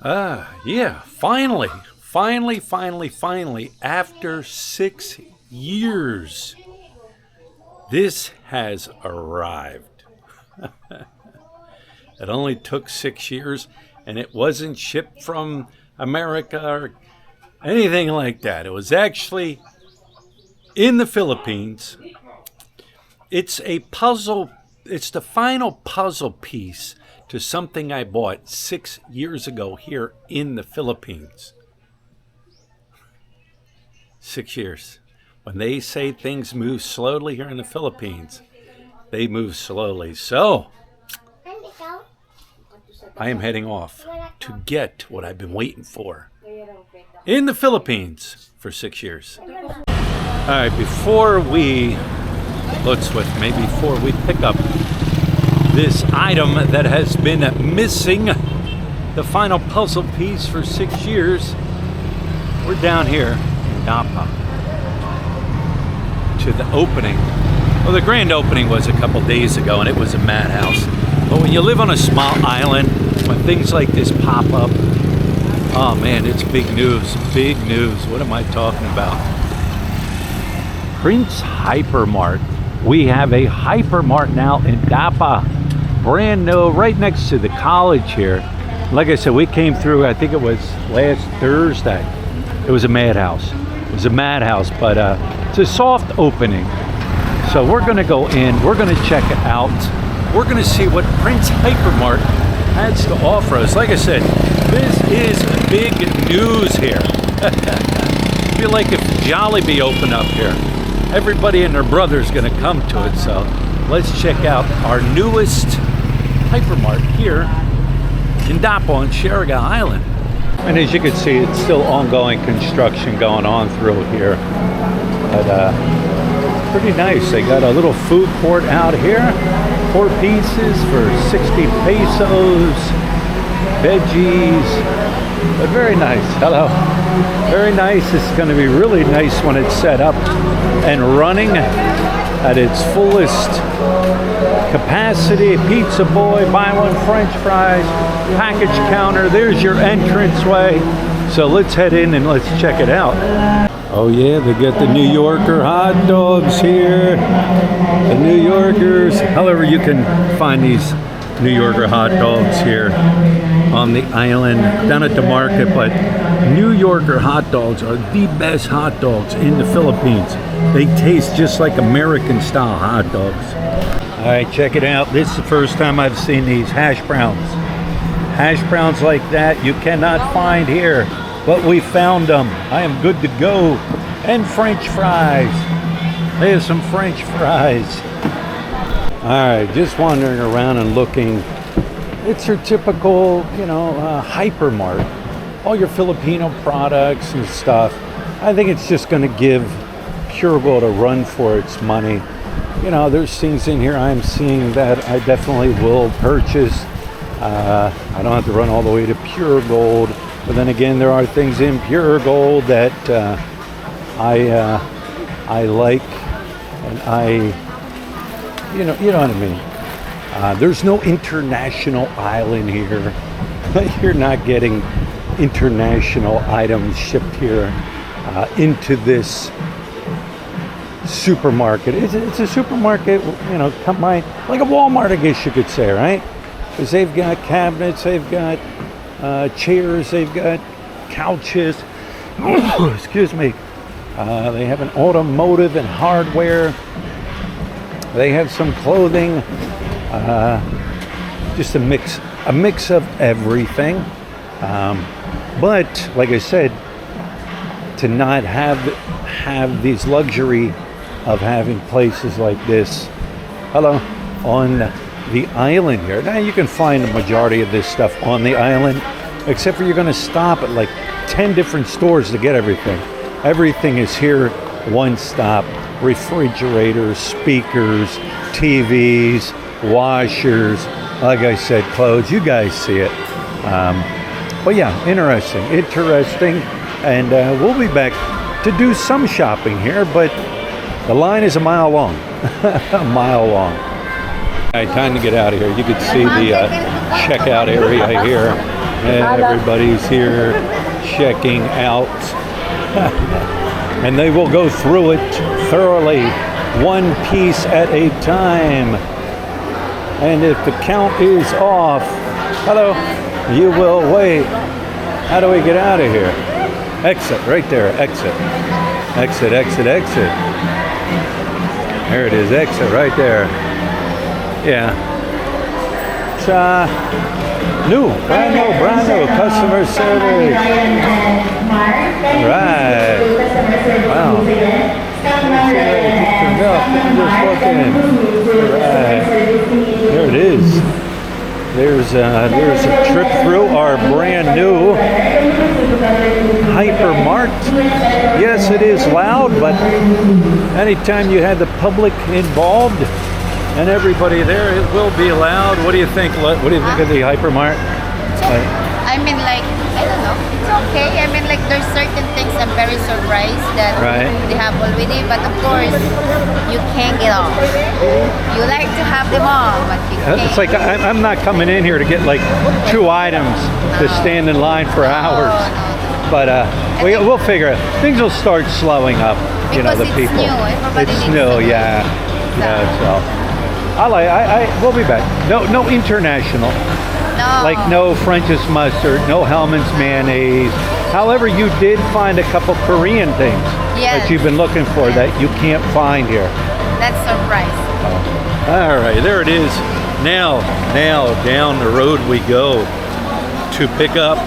Yeah, finally, after 6 years, this has arrived. It only took 6 years, and it wasn't shipped from America or anything like that. It was actually in the Philippines. It's a puzzle. It's the final puzzle piece to something I bought 6 years ago here in the Philippines. 6 years. When they say things move slowly here in the Philippines, they move slowly. So, I am heading off to get what I've been waiting for in the Philippines for 6 years. All right, before we pick up this item that has been missing, the final puzzle piece for 6 years, we're down here in Napa to the opening. Well, the grand opening was a couple days ago, and it was a madhouse. But when you live on a small island, when things like this pop up, oh man, it's big news, big news. What am I talking about? Prince Hypermart. We have a Hypermart now in Napa, brand new, right next to the college here. Like I said, we came through, I think it was last Thursday. It was a madhouse. It was a madhouse, but it's a soft opening. So we're gonna go in, we're gonna check it out. We're gonna see what Prince Hypermart has to offer us. Like I said, this is big news here. I feel like if Jollibee opened up here, everybody and their brother's gonna come to it. So let's check out our newest Hypermart here in Napa on Siargao Island. And as you can see, it's still ongoing construction going on through here. But pretty nice. They got a little food court out here. 4 pieces for 60 pesos. Veggies. But very nice. Hello. Very nice. It's going to be really nice when it's set up and running at its fullest capacity. Pizza boy, buy one French fries, package counter. There's your entranceway. So let's head in and let's check it out. Oh yeah, they got the New Yorker hot dogs here. The New Yorkers. However, you can find these New Yorker hot dogs here on the island, down at the market, but New Yorker hot dogs are the best hot dogs in the Philippines. They taste just like American style hot dogs. All right, check it out. This is the first time I've seen these hash browns. Hash browns like that you cannot find here, but we found them. I am good to go. And French fries. There's some French fries. All right, just wandering around and looking. It's your typical, Hypermart. All your Filipino products and stuff. I think it's just going to give Pure Gold a run for its money. You know, there's things in here I'm seeing that I definitely will purchase. I don't have to run all the way to Pure Gold. But then again, there are things in Pure Gold that I like, and you know what I mean. There's no international island here. You're not getting international items shipped here into this supermarket. It's a supermarket, like a Walmart, I guess you could say, right? Because they've got cabinets, they've got chairs, they've got couches. Excuse me. They have an automotive and hardware. They have some clothing. Just a mix of everything. But like I said, to not have these luxury of having places like this, on the island here. Now you can find the majority of this stuff on the island, except for you're going to stop at like 10 different stores to get everything. Everything is here, one stop. Refrigerators, speakers, TVs, washers, like I said, clothes. You guys see it. But yeah, interesting. And we'll be back to do some shopping here, but the line is a mile long. A mile long. All right, time to get out of here. You can see the checkout area here. And everybody's here checking out. And they will go through it thoroughly, one piece at a time. And if the count is off, hello, you will wait. How do we get out of here? Exit, right there, exit. Exit, exit, exit. There it is, exit right there. Yeah. It's new, brand new customer service. Right. Wow. Just looking. Right. There it is. There's a trip through our brand new Mart. Yes, it is loud, but anytime you had the public involved and everybody there, it will be loud. What do you think? What do you think of the Mart? I mean, like, I don't know. It's okay. I mean, like, there's certain things I'm very surprised that they have already, but of course, you can't get off. You like to have them all, but you can't. It's like I'm not coming in here to get like 2 items to stand in line for hours. But we'll figure it. Things will start slowing up. You know, the people. It's new, yeah. Yeah. So we'll be back. No international. No. Like no French's mustard, no Hellman's mayonnaise. However, you did find a couple Korean things that you've been looking for that you can't find here. That's surprise. All right, there it is. Now down the road we go to pick up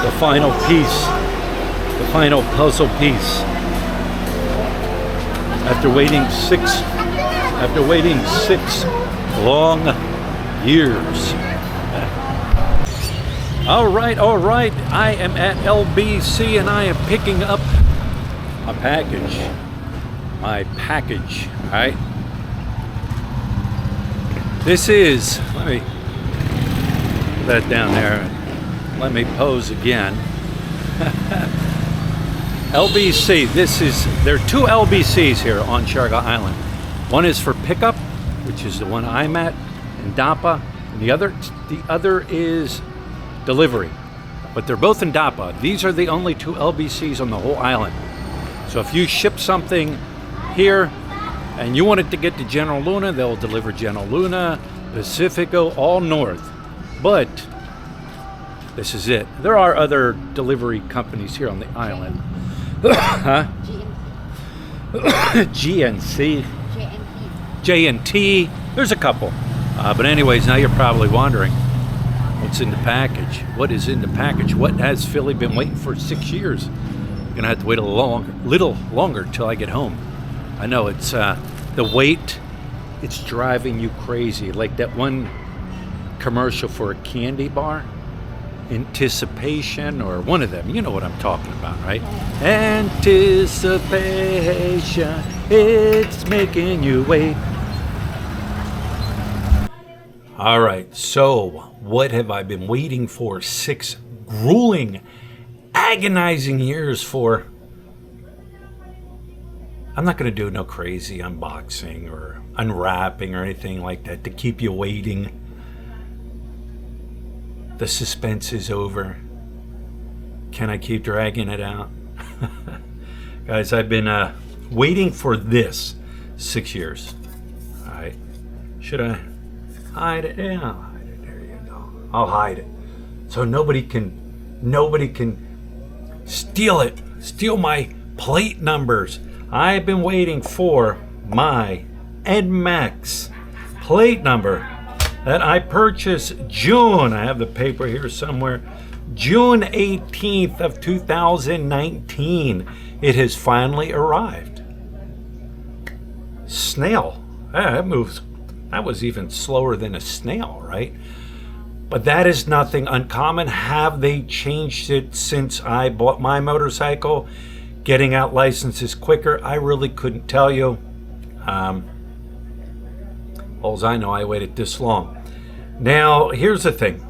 the final piece, the final puzzle piece. After waiting six long years. All right. I am at LBC and I am picking up my package. All right. This is, let me put that down there. Let me pose again. LBC, there are 2 LBCs here on Siargao Island. One is for pickup, which is the one I'm at, in Dapa, and the other is delivery. But they're both in Dapa. These are the only 2 LBCs on the whole island. So if you ship something here and you want it to get to General Luna, they'll deliver General Luna, Pacifico, all north. But this is it. There are other delivery companies here on the island. Huh? GNC. J&T. There's a couple. But anyways, now you're probably wondering, what's in the package? What is in the package? What has Philly been waiting for 6 years? You're gonna have to wait a little longer till I get home. I know it's the wait. It's driving you crazy. Like that one commercial for a candy bar, Anticipation, or one of them. You know what I'm talking about, right? Anticipation, it's making you wait. All right, so what have I been waiting for 6 grueling, agonizing years for? I'm not going to do no crazy unboxing or unwrapping or anything like that to keep you waiting. The suspense is over. Can I keep dragging it out? Guys, I've been waiting for this 6 years. All right, should I hide it? Yeah, I'll hide it. There you go. I'll hide it so nobody can steal it. Steal my plate numbers. I've been waiting for my NMAX plate number that I purchased June. I have the paper here somewhere. June 18th of 2019. It has finally arrived. Snail. That moves. That was even slower than a snail, right? But that is nothing uncommon. Have they changed it since I bought my motorcycle? Getting out licenses quicker? I really couldn't tell you. All I know, I waited this long. Now, here's the thing.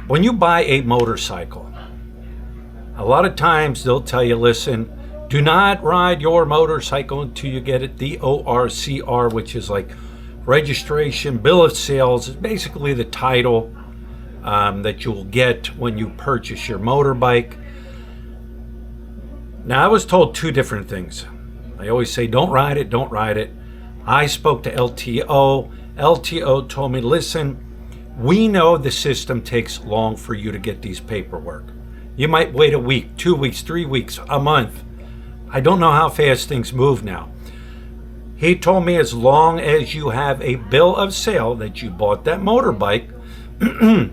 When you buy a motorcycle, a lot of times they'll tell you, listen, do not ride your motorcycle until you get it the ORCR, which is like registration, bill of sales. It's basically the title that you'll get when you purchase your motorbike. Now, I was told two different things. I always say, don't ride it, don't ride it. I spoke to LTO. LTO told me, listen, we know the system takes long for you to get these paperwork. You might wait a week, 2 weeks, 3 weeks, a month. I don't know how fast things move now. He told me as long as you have a bill of sale that you bought that motorbike,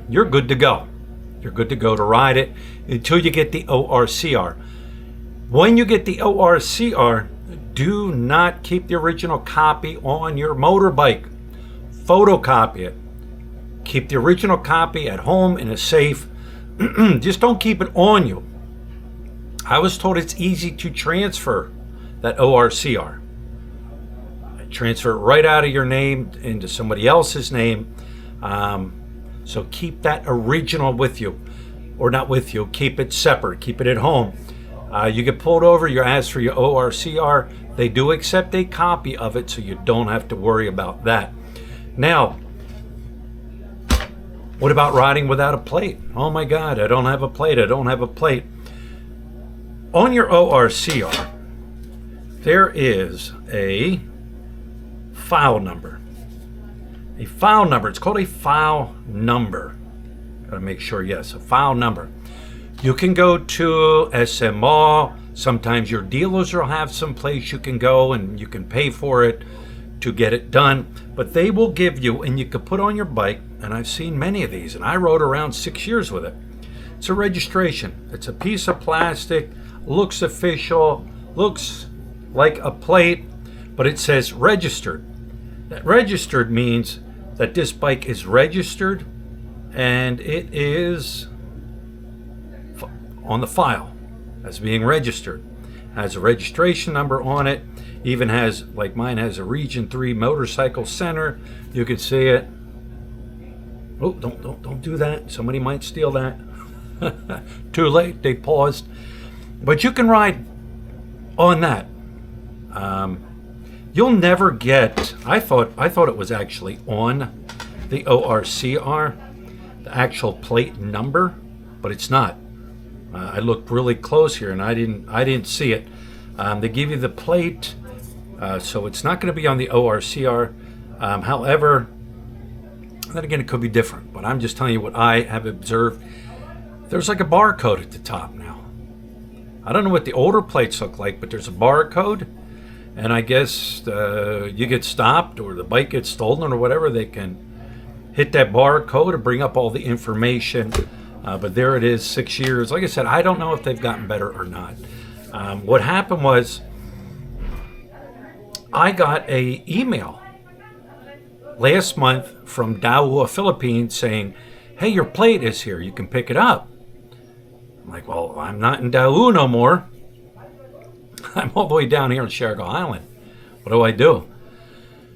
you're good to go. You're good to go to ride it until you get the ORCR. When you get the ORCR, do not keep the original copy on your motorbike. Photocopy it. Keep the original copy at home in a safe. Just don't keep it on you. I was told it's easy to transfer that ORCR. Transfer it right out of your name into somebody else's name. So keep that original with you, or not with you. Keep it separate. Keep it at home. You get pulled over, you're asked for your ORCR. They do accept a copy of it, so you don't have to worry about that. Now, what about riding without a plate? Oh my God, I don't have a plate. I don't have a plate. On your ORCR, there is a file number. A file number. It's called a file number. Gotta make sure, yes, a file number. You can go to SMO. Sometimes your dealers will have some place you can go and you can pay for it to get it done. But they will give you, and you can put on your bike, and I've seen many of these, and I rode around 6 years with it. It's a registration. It's a piece of plastic, looks official, looks like a plate, but it says registered. That registered means that this bike is registered and it is on the file as being registered. Has a registration number on it. Even has, like mine has a Region 3 motorcycle center. You can see it. Oh, don't do that. Somebody might steal that. Too late, they paused. But you can ride on that. You'll never get, I thought it was actually on the ORCR, the actual plate number, but it's not. I looked really close here and I didn't see it. They give you the plate, so it's not going to be on the ORCR. However, then again, it could be different, but I'm just telling you what I have observed. There's like a barcode at the top now. I don't know what the older plates look like, but there's a barcode, and I guess you get stopped or the bike gets stolen or whatever, they can hit that barcode and bring up all the information. But there it is, 6 years. Like I said, I don't know if they've gotten better or not. What happened was I got an email last month from Daewoo, Philippines, saying, hey, your plate is here. You can pick it up. I'm like, well, I'm not in Daewoo no more. I'm all the way down here in Shergo Island. What do?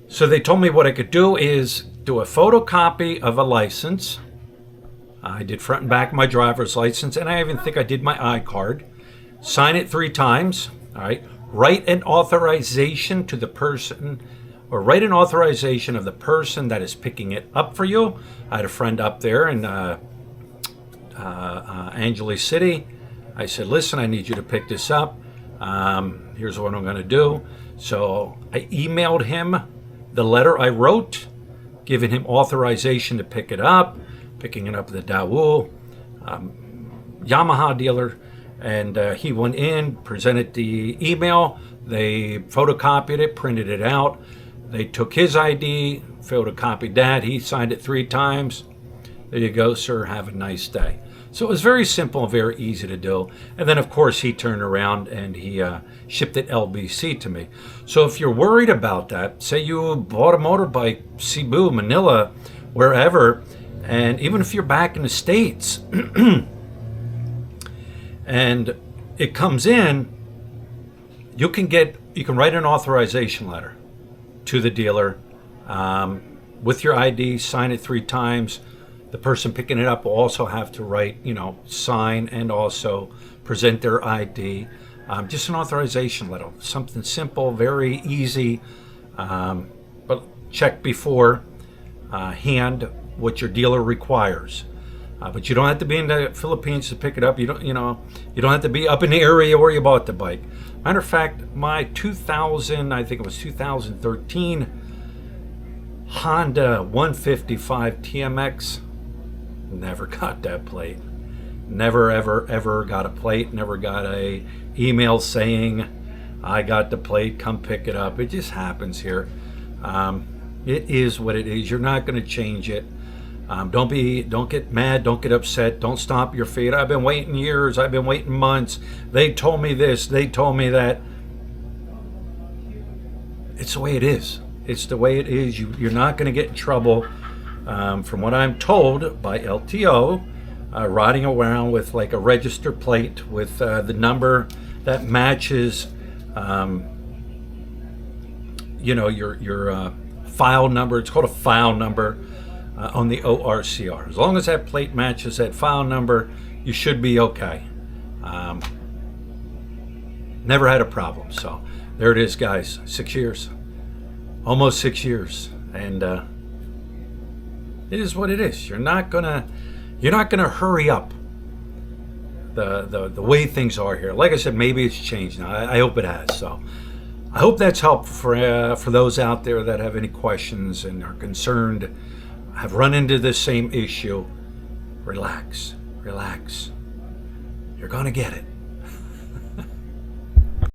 So they told me what I could do is do a photocopy of a license. I did front and back of my driver's license, and I even think I did my iCard. Sign it 3 times. All right. Write an authorization to the person, or write an authorization of the person that is picking it up for you. I had a friend up there in Angeles City. I said, listen, I need you to pick this up. Here's what I'm going to do. So I emailed him the letter I wrote, giving him authorization to pick it up, picking it up at the Daewoo Yamaha dealer. And he went in, presented the email. They photocopied it, printed it out. They took his ID, photocopied that. He signed it 3 times. There you go, sir. Have a nice day. So it was very simple and very easy to do. And then, of course, he turned around and he shipped it LBC to me. So if you're worried about that, say you bought a motorbike, Cebu, Manila, wherever, and even if you're back in the States, and it comes in, you can write an authorization letter to the dealer with your ID, sign it 3 times. The person picking it up will also have to write, sign and also present their ID. Just an authorization letter, something simple, very easy, but check before hand what your dealer requires. But you don't have to be in the Philippines to pick it up. You don't have to be up in the area where you bought the bike. Matter of fact, my 2013 Honda 155 TMX never got that plate. Never ever got a plate. Never got a email saying I got the plate, come pick it up. It just happens here. It is what it is. You're not going to change it. Don't get mad, don't get upset, don't stomp your feet. I've been waiting years, I've been waiting months. They told me this, they told me that. It's the way it is. It's the way it is. You're not going to get in trouble. From what I'm told by LTO, riding around with like a register plate with the number that matches, your file number. It's called a file number on the ORCR. As long as that plate matches that file number, you should be okay. Never had a problem. So there it is, guys. 6 years, almost 6 years, and it is what it is. You're not gonna hurry up the way things are here. Like I said, maybe it's changed now. I hope it has. So I hope that's helpful for those out there that have any questions and are concerned, have run into this same issue. Relax. You're gonna get it.